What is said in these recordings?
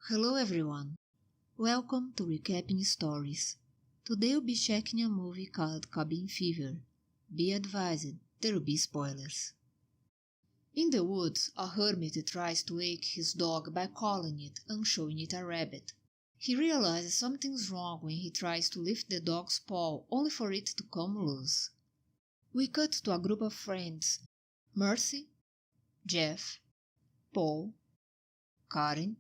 Hello everyone, welcome to Recapping Stories. Today we'll be checking a movie called Cabin Fever. Be advised, there will be spoilers. In the woods, a hermit tries to wake his dog by calling it and showing it a rabbit. He realizes something's wrong when he tries to lift the dog's paw only for it to come loose. We cut to a group of friends: Mercy, Jeff, Paul, Karen,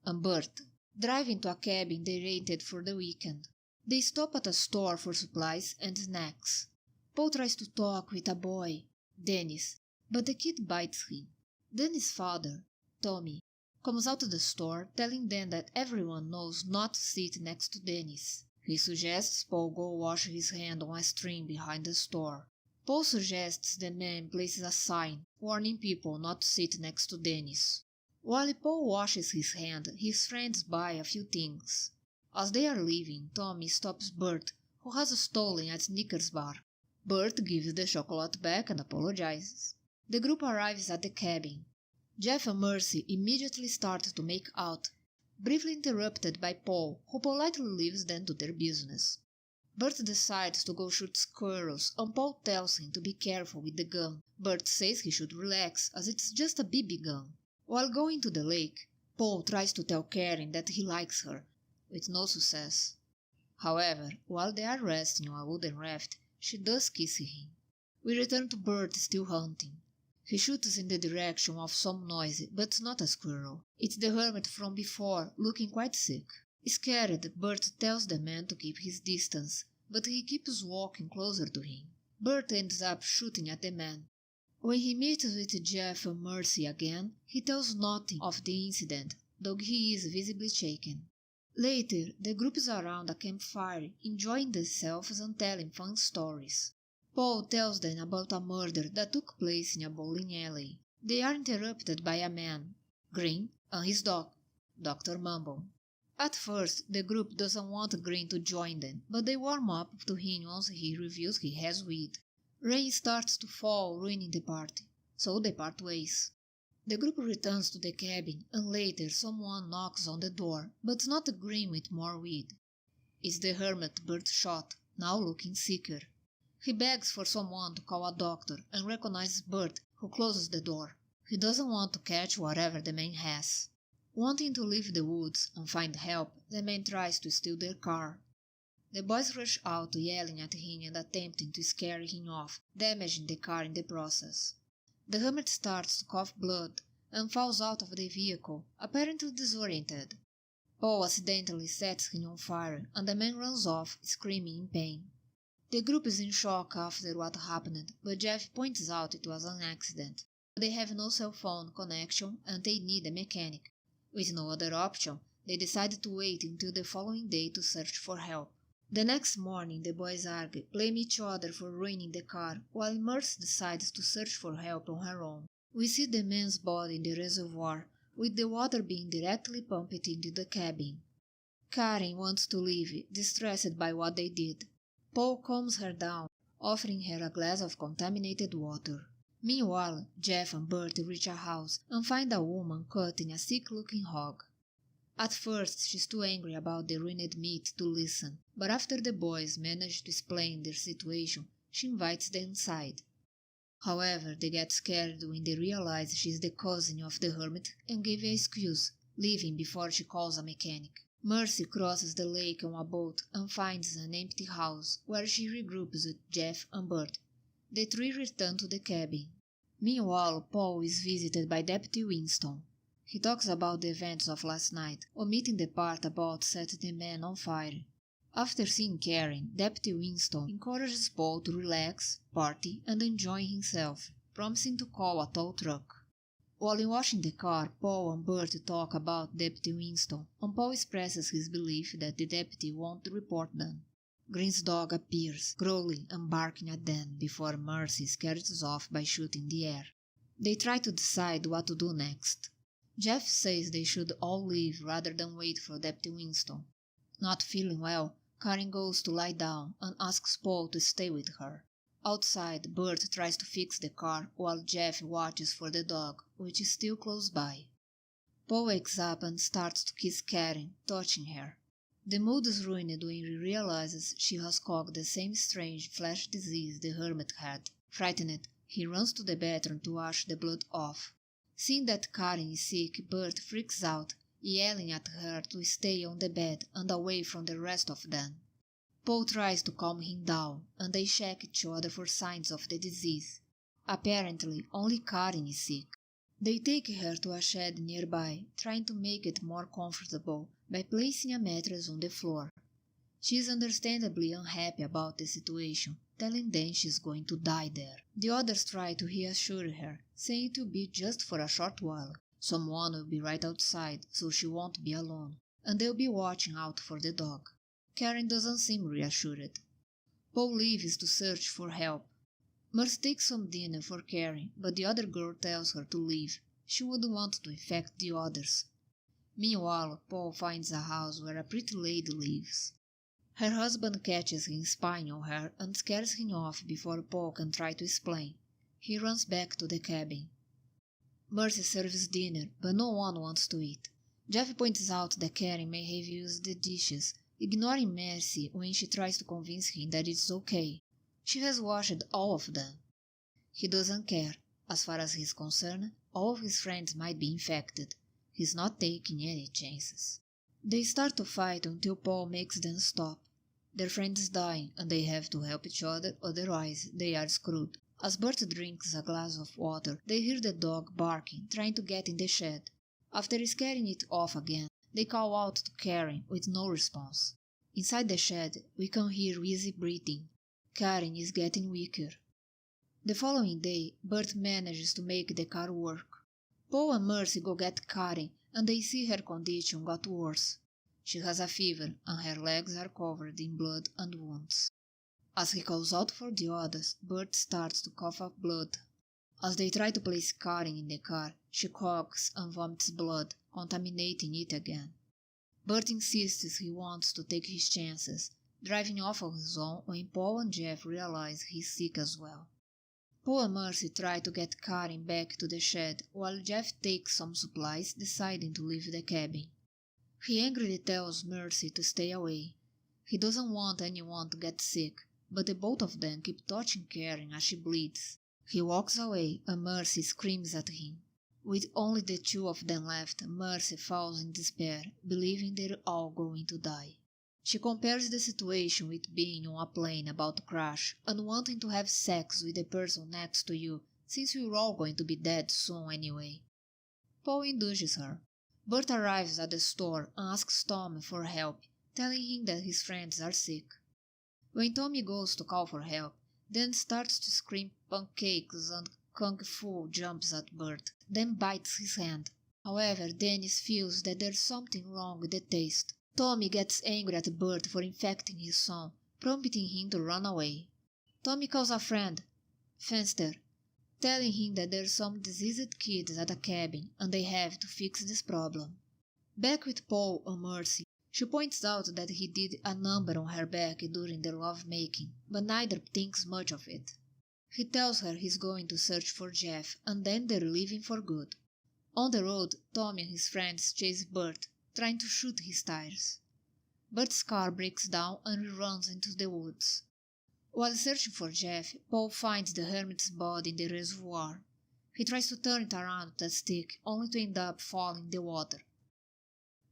and Bert, driving to a cabin they rented for the weekend. They stop at a store for supplies and snacks. Paul tries to talk with a boy, Dennis, but the kid bites him. Dennis' father, Tommy, comes out of the store telling them that everyone knows not to sit next to Dennis. He suggests Paul go wash his hand on a stream behind the store. Paul suggests the man places a sign warning people not to sit next to Dennis. While Paul washes his hand, his friends buy a few things. As they are leaving, Tommy stops Bert, who has stolen a Snickers bar. Bert gives the chocolate back and apologizes. The group arrives at the cabin. Jeff and Mercy immediately start to make out, briefly interrupted by Paul, who politely leaves them to their business. Bert decides to go shoot squirrels, and Paul tells him to be careful with the gun. Bert says he should relax, as it's just a BB gun. While going to the lake, Paul tries to tell Karen that he likes her, with no success. However, while they are resting on a wooden raft, she does kiss him. We return to Bert still hunting. He shoots in the direction of some noise, but it's not a squirrel. It's the hermit from before, looking quite sick. Scared, Bert tells the man to keep his distance, but he keeps walking closer to him. Bert ends up shooting at the man. When he meets with Jeff and Mercy again, he tells nothing of the incident, though he is visibly shaken. Later, the group is around a campfire, enjoying themselves and telling fun stories. Paul tells them about a murder that took place in a bowling alley. They are interrupted by a man, Green, and his dog, Dr. Mumble. At first, the group doesn't want Green to join them, but they warm up to him once he reveals he has weed. Rain starts to fall, ruining the party, so they part ways. The group returns to the cabin, and later someone knocks on the door, but it's not Green with more weed. It's the hermit Bert shot, now looking sicker. He begs for someone to call a doctor and recognizes Bert, who closes the door. He doesn't want to catch whatever the man has. Wanting to leave the woods and find help, the man tries to steal their car. The boys rush out, yelling at him and attempting to scare him off, damaging the car in the process. The hermit starts to cough blood and falls out of the vehicle, apparently disoriented. Paul accidentally sets him on fire, and the man runs off, screaming in pain. The group is in shock after what happened, but Jeff points out it was an accident. They have no cell phone connection and they need a mechanic. With no other option, they decide to wait until the following day to search for help. The next morning, the boys argue, blame each other for ruining the car, while Mercy decides to search for help on her own. We see the man's body in the reservoir, with the water being directly pumped into the cabin. Karen wants to leave, distressed by what they did. Paul calms her down, offering her a glass of contaminated water. Meanwhile, Jeff and Bert reach a house and find a woman cutting a sick-looking hog. At first, she's too angry about the ruined meat to listen, but after the boys manage to explain their situation, she invites them inside. However, they get scared when they realize she's the cousin of the hermit and give an excuse, leaving before she calls a mechanic. Mercy crosses the lake on a boat and finds an empty house, where she regroups with Jeff and Bert. The three return to the cabin. Meanwhile, Paul is visited by Deputy Winston. He talks about the events of last night, omitting the part about setting the man on fire. After seeing Karen, Deputy Winston encourages Paul to relax, party, and enjoy himself, promising to call a tow truck. While washing the car, Paul and Bert talk about Deputy Winston, and Paul expresses his belief that the deputy won't report them. Green's dog appears, growling and barking at them before Mercy scares off by shooting the air. They try to decide what to do next. Jeff says they should all leave rather than wait for Deputy Winston. Not feeling well, Karen goes to lie down and asks Paul to stay with her. Outside, Bert tries to fix the car while Jeff watches for the dog, which is still close by. Paul wakes up and starts to kiss Karen, touching her. The mood is ruined when he realizes she has caught the same strange flesh disease the hermit had. Frightened, he runs to the bathroom to wash the blood off. Seeing that Karen is sick, Bert freaks out, yelling at her to stay on the bed and away from the rest of them. Paul tries to calm him down, and they check each other for signs of the disease. Apparently, only Karen is sick. They take her to a shed nearby, trying to make it more comfortable by placing a mattress on the floor. She is understandably unhappy about the situation, telling them she is going to die there. The others try to reassure her, saying it will be just for a short while. Someone will be right outside, so she won't be alone, and they'll be watching out for the dog. Karen doesn't seem reassured. Paul leaves to search for help. Mercy takes some dinner for Karen, but the other girl tells her to leave. She wouldn't want to infect the others. Meanwhile, Paul finds a house where a pretty lady lives. Her husband catches him spying on her and scares him off before Paul can try to explain. He runs back to the cabin. Mercy serves dinner, but no one wants to eat. Jeff points out that Karen may have used the dishes, ignoring Mercy when she tries to convince him that it's okay. She has washed all of them. He doesn't care. As far as he's concerned, all of his friends might be infected. He's not taking any chances. They start to fight until Paul makes them stop. Their friend is dying, and they have to help each other, otherwise they are screwed. As Bert drinks a glass of water, they hear the dog barking, trying to get in the shed. After scaring it off again, they call out to Karen with no response. Inside the shed, we can hear easy breathing. Karen is getting weaker. The following day, Bert manages to make the car work. Paul and Mercy go get Karen, and they see her condition got worse. She has a fever, and her legs are covered in blood and wounds. As he calls out for the others, Bert starts to cough up blood. As they try to place Karen in the car, she coughs and vomits blood, contaminating it again. Bert insists he wants to take his chances, driving off on his own when Paul and Jeff realize he's sick as well. Paul and Mercy try to get Karen back to the shed, while Jeff takes some supplies, deciding to leave the cabin. He angrily tells Mercy to stay away. He doesn't want anyone to get sick, but the both of them keep touching Karen as she bleeds. He walks away, and Mercy screams at him. With only the two of them left, Mercy falls in despair, believing they're all going to die. She compares the situation with being on a plane about to crash and wanting to have sex with the person next to you, since we're all going to be dead soon anyway. Paul indulges her. Bert arrives at the store and asks Tommy for help, telling him that his friends are sick. When Tommy goes to call for help, Dan starts to scream pancakes and Kung Fu jumps at Bert, then bites his hand. However, Dennis feels that there's something wrong with the taste. Tommy gets angry at Bert for infecting his son, prompting him to run away. Tommy calls a friend, Fenster, telling him that there's some diseased kids at a cabin and they have to fix this problem. Back with Paul and Mercy, she points out that he did a number on her back during their love-making, but neither thinks much of it. He tells her he's going to search for Jeff, and then they're leaving for good. On the road, Tommy and his friends chase Bert, trying to shoot his tires. Bert's car breaks down and he runs into the woods. While searching for Jeff, Paul finds the hermit's body in the reservoir. He tries to turn it around with a stick, only to end up falling in the water.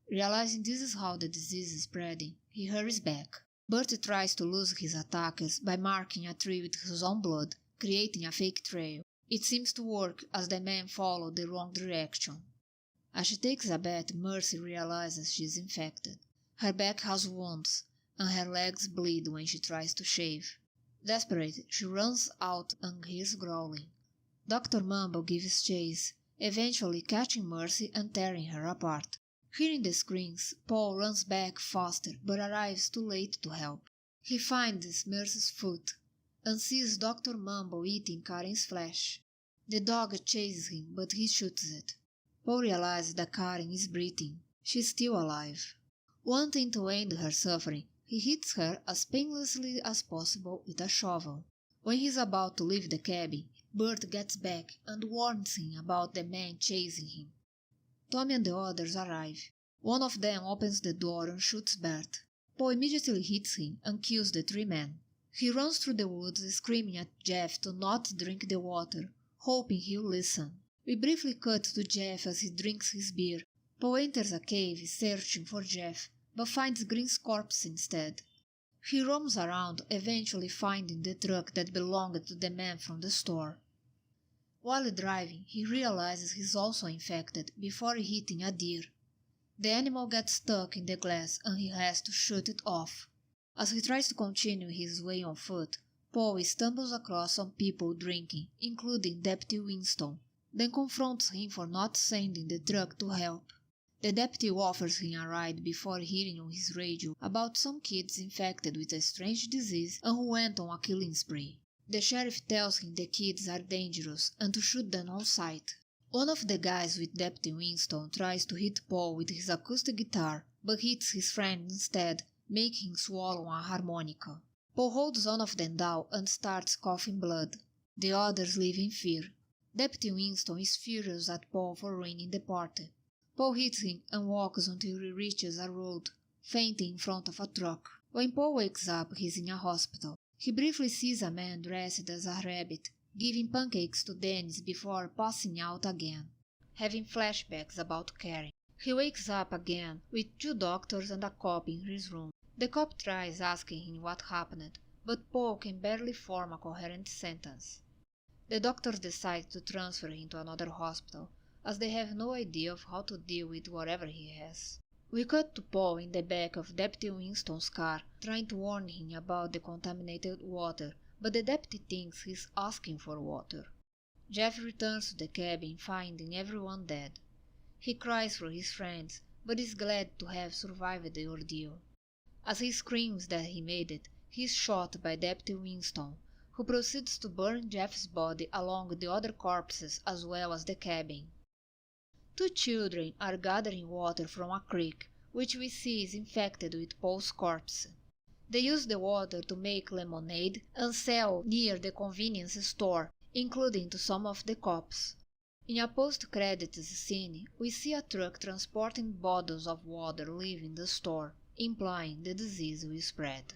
Realizing this is how the disease is spreading, he hurries back. Bert tries to lose his attackers by marking a tree with his own blood, creating a fake trail. It seems to work as the men follow the wrong direction. As she takes a bath, Mercy realizes she is infected. Her back has wounds, and her legs bleed when she tries to shave. Desperate, she runs out and hears growling. Dr. Mumble gives chase, eventually catching Mercy and tearing her apart. Hearing the screams, Paul runs back faster but arrives too late to help. He finds Mercy's foot and sees Dr. Mumble eating Karen's flesh. The dog chases him, but he shoots it. Paul realizes that Karen is breathing. She's still alive. Wanting to end her suffering, he hits her as painlessly as possible with a shovel. When he's about to leave the cabin, Bert gets back and warns him about the man chasing him. Tommy and the others arrive. One of them opens the door and shoots Bert. Paul immediately hits him and kills the three men. He runs through the woods screaming at Jeff to not drink the water, hoping he'll listen. We briefly cut to Jeff as he drinks his beer. Paul enters a cave searching for Jeff, but finds Green's corpse instead. He roams around, eventually finding the truck that belonged to the man from the store. While driving, he realizes he's also infected before hitting a deer. The animal gets stuck in the glass and he has to shoot it off. As he tries to continue his way on foot, Paul stumbles across some people drinking, including Deputy Winston, then confronts him for not sending the truck to help. The deputy offers him a ride before hearing on his radio about some kids infected with a strange disease and who went on a killing spree. The sheriff tells him the kids are dangerous and to shoot them on sight. One of the guys with Deputy Winston tries to hit Paul with his acoustic guitar, but hits his friend instead, making him swallow a harmonica. Paul holds one of them down and starts coughing blood. The others leave in fear. Deputy Winston is furious at Paul for ruining the party. Paul hits him and walks until he reaches a road, fainting in front of a truck. When Paul wakes up, he's in a hospital. He briefly sees a man dressed as a rabbit, giving pancakes to Dennis before passing out again, having flashbacks about Karen. He wakes up again with two doctors and a cop in his room. The cop tries asking him what happened, but Paul can barely form a coherent sentence. The doctors decide to transfer him to another hospital, as they have no idea of how to deal with whatever he has. We cut to Paul in the back of Deputy Winston's car, trying to warn him about the contaminated water, but the deputy thinks he's asking for water. Jeff returns to the cabin, finding everyone dead. He cries for his friends, but is glad to have survived the ordeal. As he screams that he made it, he is shot by Deputy Winston, who proceeds to burn Jeff's body along with the other corpses as well as the cabin. Two children are gathering water from a creek, which we see is infected with Paul's corpse. They use the water to make lemonade and sell near the convenience store, including to some of the cops. In a post-credits scene, we see a truck transporting bottles of water leaving the store, implying the disease will spread.